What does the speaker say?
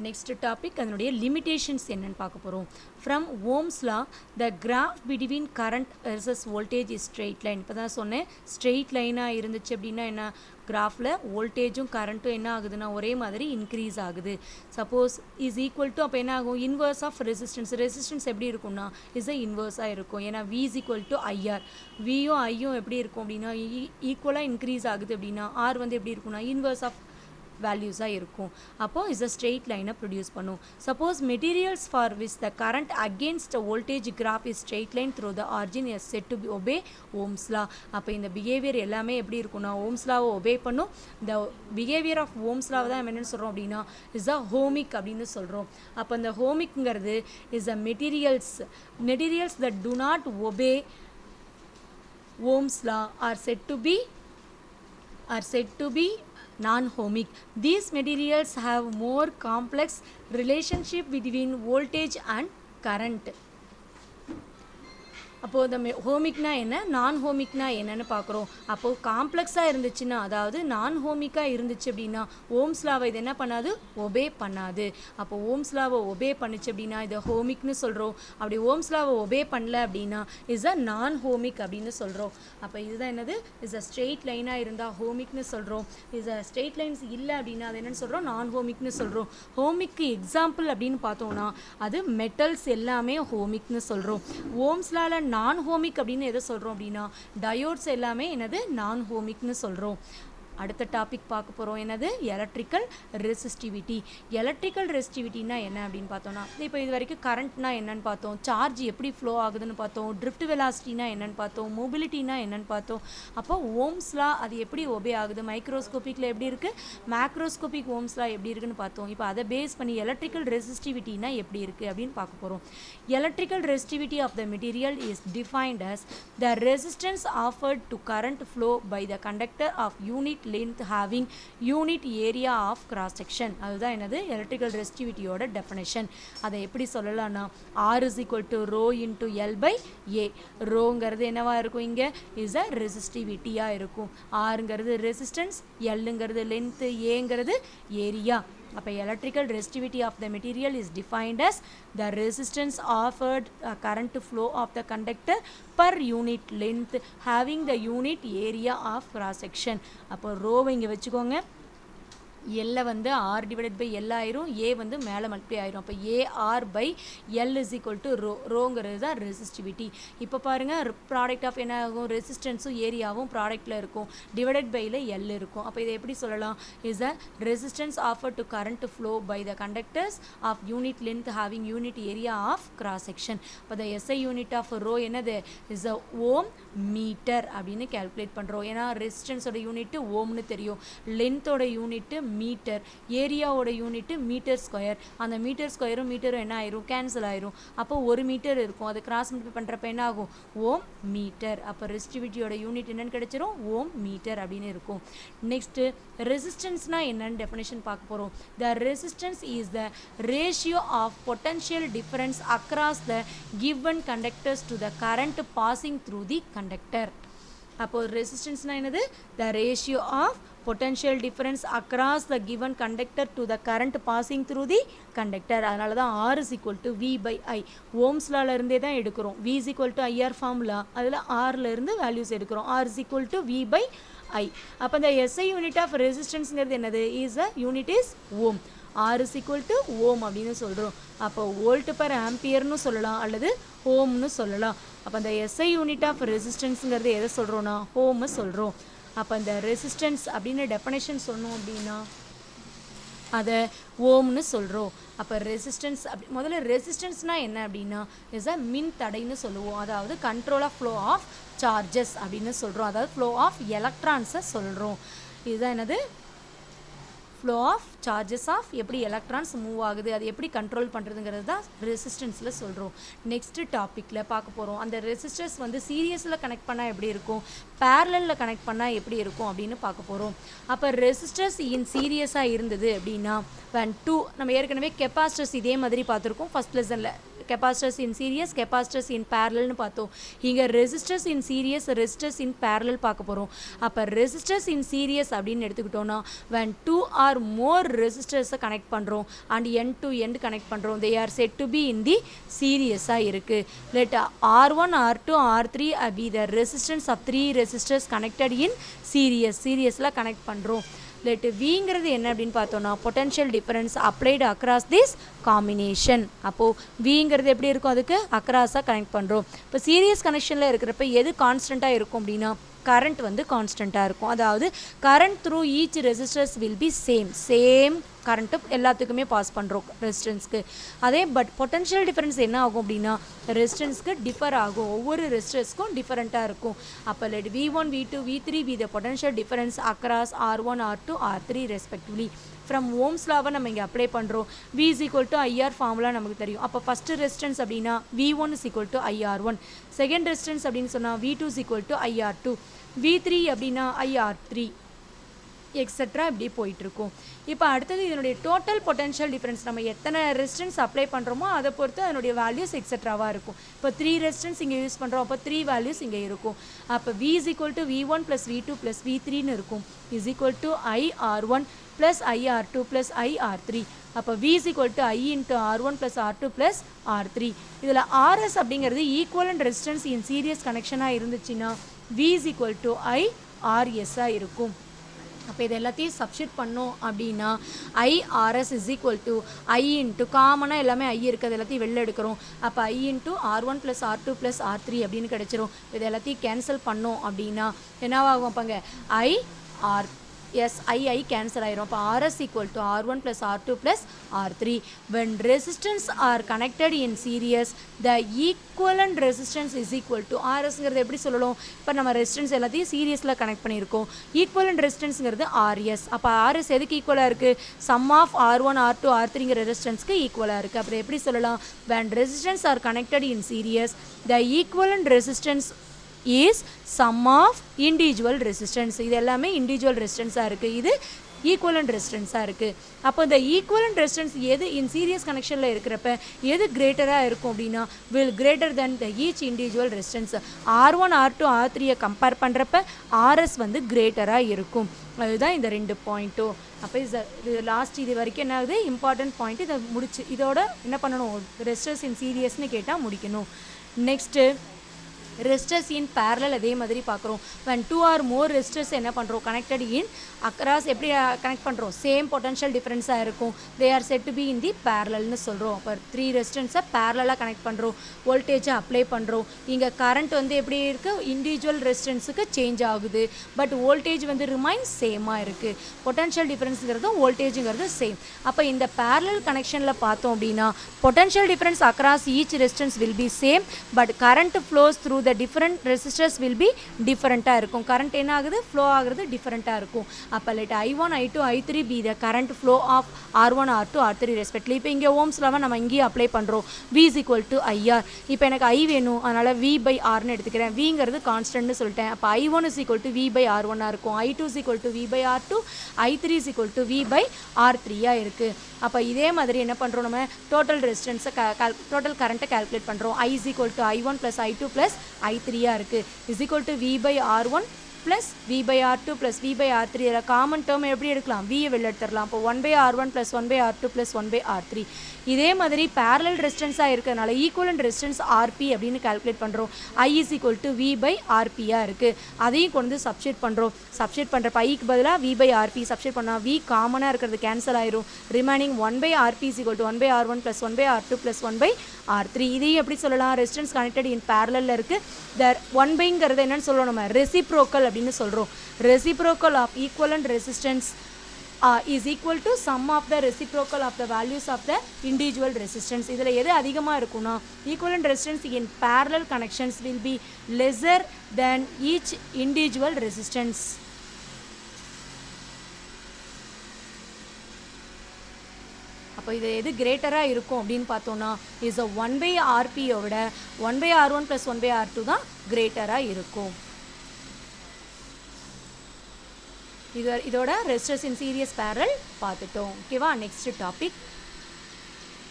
Next topic அதனுடைய limitations என்னன்னு பார்க்க போகிறோம். From Ohms law, the graph between current versus voltage is straight line. இப்போ தான் சொன்னேன் straight லைனாக இருந்துச்சு அப்படின்னா என்ன கிராஃபில் வோல்டேஜும் கரண்ட்டும் என்ன ஆகுதுன்னா ஒரே மாதிரி இன்க்ரீஸ் ஆகுது. சப்போஸ் இஸ் ஈக்குவல் டு அப்போ என்ன ஆகும் இன்வர்ஸ் ஆஃப் ரெசிஸ்டன்ஸ் எப்படி இருக்கும்னா இஸ் இன்வர்ஸாக இருக்கும். ஏன்னா V is equal to IR, வியும் ஐயும் எப்படி இருக்கும் அப்படின்னா ஈக்குவலாக இன்க்ரீஸ் ஆகுது அப்படின்னா ஆர் வந்து எப்படி இருக்கும்னா இன்வர்ஸ் ஆஃப் வேல்யூஸாக இருக்கும். அப்போது இஸ் அ ஸ்ட்ரெயிட் லைனை ப்ரொடியூஸ் பண்ணும். Suppose materials for which the current against voltage graph is straight line through the origin is set to obey Ohm's law. அப்போ இந்த பிஹேவியர் எல்லாமே எப்படி இருக்கும்னா ஓம்ஸ் லாவை ஒபே பண்ணும். இந்த பிஹேவியர் ஆஃப் ஓம்ஸ் லாவை தான் என்னென்னு சொல்கிறோம் அப்படின்னா இஸ் அ ஹோமிக் அப்படின்னு சொல்கிறோம். அப்போ இந்த ஹோமிக்ங்கிறது is a materials that do not obey Ohm's law are set to be non-ohmic. These materials have more complex relationship between voltage and current. அப்போது இந்த ஹோமிக்னா என்ன நான் ஹோமிக்னா என்னன்னு பார்க்குறோம். அப்போது காம்ப்ளெக்ஸாக இருந்துச்சுன்னா அதாவது நான் ஹோமிக்காக இருந்துச்சு அப்படின்னா ஓம்ஸ் லாவை இது என்ன பண்ணாது ஒபே பண்ணாது. அப்போ ஓம்ஸ் லாவை ஒபே பண்ணுச்சு அப்படின்னா இதை ஹோமிக்னு சொல்கிறோம். அப்படி ஓம்ஸ் லாவை ஒபே பண்ணல அப்படின்னா இஸ் அ நான் ஹோமிக் அப்படின்னு சொல்கிறோம். அப்போ இதுதான் என்னது இஸ் அ ஸ்ட்ரெயிட் லைனாக இருந்தால் ஹோமிக்னு சொல்கிறோம். இஸ் அ ஸ்ட்ரெயிட் லைன்ஸ் இல்லை அப்படின்னா அது என்னென்னு சொல்கிறோம் நான் ஹோமிக்னு சொல்கிறோம். ஹோமிக்கு எக்ஸாம்பிள் அப்படின்னு பார்த்தோம்னா அது மெட்டல்ஸ் எல்லாமே ஹோமிக்னு சொல்கிறோம். ஓம்ஸ் லால நான் ஹோமிக் அப்படின்னு எதை சொல்கிறோம் அப்படின்னா டயோட்ஸ் எல்லாமே என்னது நான் ஹோமிக்னு சொல்கிறோம். அடுத்த டாபிக் பார்க்க போகிறோம் என்னது எலக்ட்ரிக்கல் ரெசிஸ்டிவிட்டி. எலக்ட்ரிக்கல் ரெசிஸ்டிவிட்டினா என்ன அப்படின்னு பார்த்தோம்னா இப்போ இது வரைக்கும் கரண்ட்னா என்னன்னு பார்த்தோம், சார்ஜ் எப்படி ஃப்ளோ ஆகுதுன்னு பார்த்தோம், ட்ரிஃப்ட் வெலாசிட்டினா என்னன்னு பார்த்தோம், மொபிலிட்டினா என்னன்னு பார்த்தோம். அப்போ ஓம்ஸ் லா அது எப்படி ஒபே ஆகுது, மைக்ரோஸ்கோப்பிக்கில் எப்படி இருக்குது, மேக்ரோஸ்கோபிக் ஓம்ஸ் லா எப்படி இருக்குன்னு பார்த்தோம். இப்போ அதை பேஸ் பண்ணி எலக்ட்ரிக்கல் ரெசிஸ்டிவிட்டினா எப்படி இருக்குது அப்படின்னு பார்க்க போகிறோம். Electrical resistivity of the material is defined as the resistance offered to current flow by the conductor of unit length having unit area of cross section. அதுதான் என்னது electrical resistivityயோட definition. அதை எப்படி சொல்லலாம்னா R is equal to rho into L by A. ரோங்கிறது என்னவா இருக்கும் இங்கே is a ரெசிஸ்டிவிட்டியாக இருக்கும். ஆருங்கிறது resistance, எல்லுங்கிறது length, ஏங்கிறது ஏரியா. அப்போ electrical resistivity of the material is defined as the resistance offered current flow of the conductor per unit length having the unit area of cross section. அப்போ ரோவை இங்கே வச்சுக்கோங்க, எல்லை வந்து R divided by L ஆயிரும், ஏ வந்து மேலே மல்டிப்ளை ஆயிரும். அப்போ AR by L is equal to ரோங்கிறது தான் ரெசிஸ்டிவிட்டி. இப்போ பாருங்கள் ப்ராடக்ட் ஆஃப் என்ன ஆகும் ரெசிஸ்டன்ஸும் ஏரியாவும் ப்ராடக்டில் இருக்கும், டிவைடட் பையில் எல் இருக்கும். அப்போ இதை எப்படி சொல்லலாம் is a resistance offer to current flow by the conductors of unit length having unit area of cross section. இப்போ the SI unit of rho என்னது இஸ் அ ஓம் மீட்டர் அப்படின்னு கேல்குலேட் பண்ணுறோம். ஏன்னா ரெசிஸ்டன்ஸோட யூனிட்டு ஓம்னு தெரியும், லென்த்தோட யூனிட்டு மீட்டர், ஏரியாவோட யூனிட்டு மீட்டர் ஸ்கொயர். அந்த மீட்டர் ஸ்கொயரும் மீட்டரும் என்ன ஆயிரும் கேன்சல் ஆயிரும். அப்போ ஒரு மீட்டர் இருக்கும், அது கிராஸ் மல்டிப்ளை பண்ணுறப்ப என்ன ஆகும் ஓம் மீட்டர். அப்போ ரெசிஸ்டிவிட்டியோட யூனிட் என்னன்னு கிடைச்சிரும் ஓம் மீட்டர் அப்படின்னு இருக்கும். நெக்ஸ்ட்டு ரெசிஸ்டன்ஸ்னா என்னன்னு டெஃபினேஷன் பார்க்க போகிறோம். The resistance is the ratio of potential difference across the given conductors to the current passing through the conductor. அப்போது ரெசிஸ்டன்ஸ்னால் என்னது த ரேஷியோ ஆஃப் potential difference across the given conductor to the current passing through the conductor. அதனால தான் R is equal to V by I. Ohm's லால இருந்தே தான் எடுக்கிறோம். V is equal to IR formula, அதில் Rல இருந்து வேல்யூஸ் எடுக்கிறோம். R is equal to V by I. அப்போ இந்த SI யூனிட் ஆஃப் ரெசிஸ்டன்ஸ்ங்கிறது என்னது is a unit is ohm. R is equal to ohm அப்படின்னு சொல்கிறோம். அப்போ வோல்ட் பர் ஆம்பியர்னு சொல்லலாம் அல்லது ஓம்னு சொல்லலாம். அப்போ அந்த SI யூனிட் ஆஃப் ரெசிஸ்டன்ஸுங்கிறது எதை சொல்கிறோன்னா ஓம்னு சொல்கிறோம். அப்போ அந்த ரெசிஸ்டன்ஸ் அப்படின்னு டெஃபனேஷன் சொன்னோம் அப்படின்னா அதை ஓம்னு சொல்கிறோம். அப்போ ரெசிஸ்டன்ஸ் முதல்ல ரெசிஸ்டன்ஸ்னால் என்ன அப்படின்னா இஸ் அ மின் தடைன்னு சொல்லுவோம். அதாவது control of flow of charges அப்படின்னு சொல்கிறோம், அதாவது ஃப்ளோ ஆஃப் எலக்ட்ரான்ஸை சொல்கிறோம். இதுதான் என்னது ஃப்ளோ ஆஃப் சார்ஜஸ் ஆஃப் எப்படி எலக்ட்ரான்ஸ் மூவ் ஆகுது அது எப்படி கண்ட்ரோல் பண்ணுறதுங்கிறது தான் ரெசிஸ்டன்ஸில் சொல்கிறோம். நெக்ஸ்ட்டு டாப்பிக்கில் பார்க்க போகிறோம் அந்த ரெசிஸ்டர்ஸ் வந்து சீரியஸில் கனெக்ட் பண்ணால் எப்படி இருக்கும், பேரலில் கனெக்ட் பண்ணால் எப்படி இருக்கும் அப்படின்னு பார்க்க போகிறோம். அப்போ ரெசிஸ்டர்ஸ் இன் சீரியஸாக இருந்தது அப்படின்னா 1 2 நம்ம ஏற்கனவே கெப்பாசிட்டர்ஸ் இதே மாதிரி பார்த்துருக்கோம் ஃபஸ்ட் லெசனில். Capacitors in series, capacitors in பேரலல்னு பார்த்தோம். இங்கே resistors in series, resistors in parallel பார்க்க போகிறோம். அப்போ ரெசிஸ்டர்ஸ் இன் சீரியஸ் அப்படின்னு எடுத்துக்கிட்டோன்னா when 2 or more ரெசிஸ்டர்ஸை கனெக்ட் பண்ணுறோம் and end to end connect பண்ணுறோம், they are said to be in the சீரியஸாக இருக்குது. let R1, R2, R3 be the resistance of 3 resistors connected in series, சீரியஸில் connect பண்ணுறோம். let Vங்கிறது என்ன அப்படின்னு பார்த்தோன்னா potential difference applied across this combination. அப்போது Vங்கிறது எப்படி இருக்கும், அதுக்கு அக்ராஸாக கனெக்ட் பண்ணுறோம். இப்போ சீரியஸ் கனெக்ஷனில் இருக்கிறப்ப எது கான்ஸ்டண்ட்டாக இருக்கும் அப்படின்னா கரண்ட் வந்து கான்ஸ்டண்ட்டாக இருக்கும். அதாவது current through each resistors will be same current எல்லாத்துக்குமே பாஸ் பண்ணுறோம் ரெசிஸ்டன்ஸ்க்கு. அதே பட் பொட்டன்ஷியல் டிஃபரன்ஸ் என்ன ஆகும் அப்படின்னா ரெசிஸ்டன்ஸ்க்கு டிஃபர் ஆகும், ஒவ்வொரு ரெசிஸ்டர்ஸ்க்கும் டிஃபரெண்ட்டாக இருக்கும். அப்போ let V1, V2, V3 be the potential difference across R1, R2, R3 respectively. From Ohm's லாவை நம்ம இங்கே அப்ளை பண்ணுறோம். V is equal to IR formula நமக்கு தெரியும். அப்போ ஃபஸ்ட்டு ரெசிஸ்டன்ஸ் அப்படின்னா V1 is equal to IR1, second resistance அப்படின்னு சொன்னால் V2 is equal to IR2, V3 அப்படின்னா IR3 எக்ஸெட்ரா இப்படி போயிட்டுருக்கும். இப்போ அடுத்தது இதனுடைய டோட்டல் பொட்டன்ஷியல் டிஃபரன்ஸ் நம்ம எத்தனை ரெசிஸ்டன்ஸ் அப்ளை பண்ணுறோமோ அதை பொறுத்து அதனுடைய வேல்யூஸ் எக்ஸெட்ராவாக இருக்கும். இப்போ 3 ரெசிஸ்டன்ஸ் இங்கே யூஸ் பண்ணுறோம், அப்போ 3 வேல்யூஸ் இங்கே இருக்கும். அப்போ V is equal to V1 plus V2 plus V3ன்னு இருக்கும், is equal to IR1 plus IR2 plus IR3. அப்போ V is equal to I into R1 plus R2 plus R3. இதில் RS அப்படிங்கிறது ஈக்குவலண்ட் ரெசிஸ்டன்ஸ் இன் serious கனெக்ஷனாக இருந்துச்சுன்னா V is equal to IRSஆக இருக்கும். அப்போ இது எல்லாத்தையும் substitute பண்ணோம் அப்படின்னா IRS is equal to I into காமனாக எல்லாமே I இருக்குது, எல்லாத்தையும் வெளில எடுக்கிறோம். அப்போ I into R1 plus R2 plus R3 அப்படின்னு கிடச்சிரும். இது எல்லாத்தையும் கேன்சல் பண்ணோம் அப்படின்னா என்னவாகும், அப்போங்க IR I cancel ஆயிரும். அப்போ RS equal to R1 plus R2 plus R3. When resistance are connected in series, the equivalent resistance is equal to RSங்கிறது எப்படி சொல்லலாம், இப்போ நம்ம ரெசிஸ்டன்ஸ் எல்லாத்தையும் சீரியஸில் கனெக்ட் பண்ணியிருக்கோம். ஈக்குவலண்ட் ரெசிஸ்டன்ஸுங்கிறது RS. அப்போ RS எதுக்கு ஈக்குவலாக இருக்குது, சம் ஆஃப் R1, R2, R3ங்கிற ரெசிஸ்டன்ஸ்க்கு ஈக்குவலாக இருக்குது. அப்புறம் எப்படி சொல்லலாம், when resistance are connected in series, the equivalent resistance is sum of individual resistance. இது எல்லாமே இண்டிவிஜுவல் ரெசிஸ்டன்ஸாக இருக்குது, இது ஈக்குவலண்ட் ரெசிஸ்டன்ஸாக இருக்குது. அப்போ இந்த ஈக்குவலண்ட் ரெசிஸ்டன்ஸ் எது இன் சீரியஸ் கனெக்ஷனில் இருக்கிறப்ப எது கிரேட்டராக இருக்கும் அப்படின்னா will greater than the each individual resistance. R1, R2, R3யை கம்பேர் பண்ணுறப்ப RS வந்து கிரேட்டராக இருக்கும். அதுதான் இந்த 2 பாயிண்ட்டும். அப்போ இது லாஸ்ட் இது வரைக்கும் என்ன ஆகுது, இம்பார்ட்டன்ட் பாயிண்ட். இதை முடிச்சு இதோட என்ன பண்ணணும், ரெசிஸ்டர்ஸ் இன் சீரியஸ்னு கேட்டால் முடிக்கணும். நெக்ஸ்ட்டு ரெசிஸ்டர்ஸ் இன் பேரலல் அதே மாதிரி பார்க்குறோம். when 2 or more ரெசிஸ்டர்ஸ் என்ன பண்ணுறோம், கனெக்டட் இன் அக்ராஸ் எப்படி கனெக்ட் பண்ணுறோம், சேம் பொட்டன்ஷியல் டிஃபரன்ஸாக இருக்கும். They are set to be in the பேரலல்னு சொல்கிறோம். அப்போ 3 ரெசிஸ்டன்ஸை பேரலாக கனெக்ட் பண்ணுறோம், வோல்டேஜை அப்ளை பண்ணுறோம். இங்கே கரண்ட் வந்து எப்படி இருக்குது, இண்டிவிஜுவல் ரெசிஸ்டன்ஸுக்கு சேஞ்ச் ஆகுது, பட் வோல்டேஜ் வந்து ரிமைன்ஸ் சேமாக இருக்குது. பொட்டன்ஷியல் டிஃபரன்ஸுங்கிறதும் வோல்டேஜுங்கிறது சேம். அப்போ இந்த பேரலல் கனெக்ஷனில் பார்த்தோம் அப்படின்னா potential difference across each resistance will be same, but current flows through the different resistors will be different-ஆக இருக்கும். கரண்ட் என்ன ஆகுது, ஃப்ளோ ஆகுறது டிஃப்ரெண்ட்டாக இருக்கும். அப்போ let I1, I2, I3 be the current flow of R1, R2, R3 respectively. இப்போ இங்கே ஓம்ஸ் லாவை நம்ம இங்கேயே அப்ளை பண்ணுறோம். V is equal to IR. இப்போ எனக்கு I வேணும், அதனால் V by Rன்னு எடுத்துக்கிறேன். Vங்கிறது கான்ஸ்டன்ட்னு சொல்லிட்டேன். அப்போ I1 is equal to V by R1-ஆக இருக்கும், I2 is equal to V by R2, I3 is equal to V by R3-ஆக இருக்குது. அப்போ இதே மாதிரி என்ன பண்ணுறோம், நம்ம டோட்டல் ரெசிஸ்டன்ஸை டோட்டல் கரண்ட்டை கால்குலேட் பண்ணுறோம். I is equal to I1 plus I2 plus I3-ஆக இருக்குது, is equal to V by R1 plus V by R2 plus V by R3. இதில் காமன் டேர்ம் எப்படி எடுக்கலாம், Vயை வெளில எடுத்துடலாம். அப்போ 1 by R1 plus 1 by R2 plus 1 by R3. இதே மாதிரி parallel ரெசிஸ்டன்ஸாக இருக்கிறதுனால ஈக்குவலண்ட் ரெசிஸ்டன்ஸ் RP அப்படின்னு கால்குலேட் பண்ணுறோம். I is equal to V by RP-ஆக இருக்குது. அதையும் கொண்டு சப்ஸ்டிட் பண்ணுறோம். சப்ஸ்டிட் பண்ணுறப்ப ஐக்கு பதிலாக V by RP சப்ஸ்டிட் பண்ணால் V காமனாக இருக்கிறது கேன்சல் ஆயிரும். Remaining 1 by RP is equal to 1 by R1 plus 1 by R2 plus 1 by R3. இதையும் எப்படி சொல்லலாம், ரெசிஸ்டன்ஸ் கனெக்டட் இன் பேரலில் இருக்குது. தர் 1 byங்கிறது என்னன்னு சொல்கிறோம், நம்ம ரெசிப்ரோக்கல் அப்படின்னு சொல்கிறோம். Reciprocal of equivalent resistance is equal to sum of the reciprocal of the values of the individual resistance. இதில் எது அதிகமாக இருக்குன்னா equivalent resistance in parallel connections will be lesser than each individual resistance. அப்போ இது எது கிரேட்டராக இருக்கும் அப்படின்னு பார்த்தோன்னா இஸ் 1 by RPயை விட 1 by R1 plus 1 by R2 தான் கிரேட்டராக இருக்கும். இதோட ரெசிஸ்டர்ஸ் இன் சீரியஸ் பேரல் பார்த்துட்டோம். ஓகேவா, நெக்ஸ்ட் டாபிக்